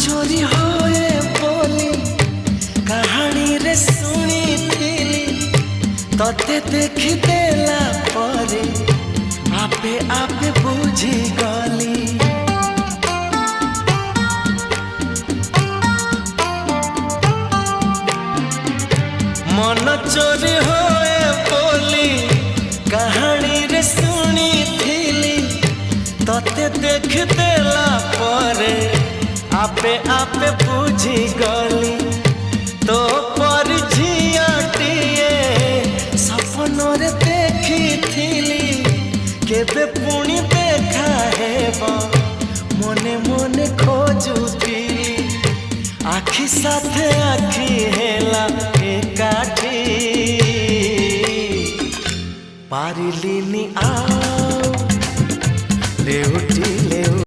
चोरी होए बोली कहानी रे सुनी थिली तते देखी देला परे आपे आपे बुझी गली मन चोरी होए बोली कहानी रे सुनी थिली तते देख देला परे आपे आपे बुझी गली तो पर झियाटिए सपन रे देखी थिली केबे पुणी देखा हेबा मने मने खोजुथी आखि साथे आखि हेला एकाठी पारिलिनी आओ लेउटी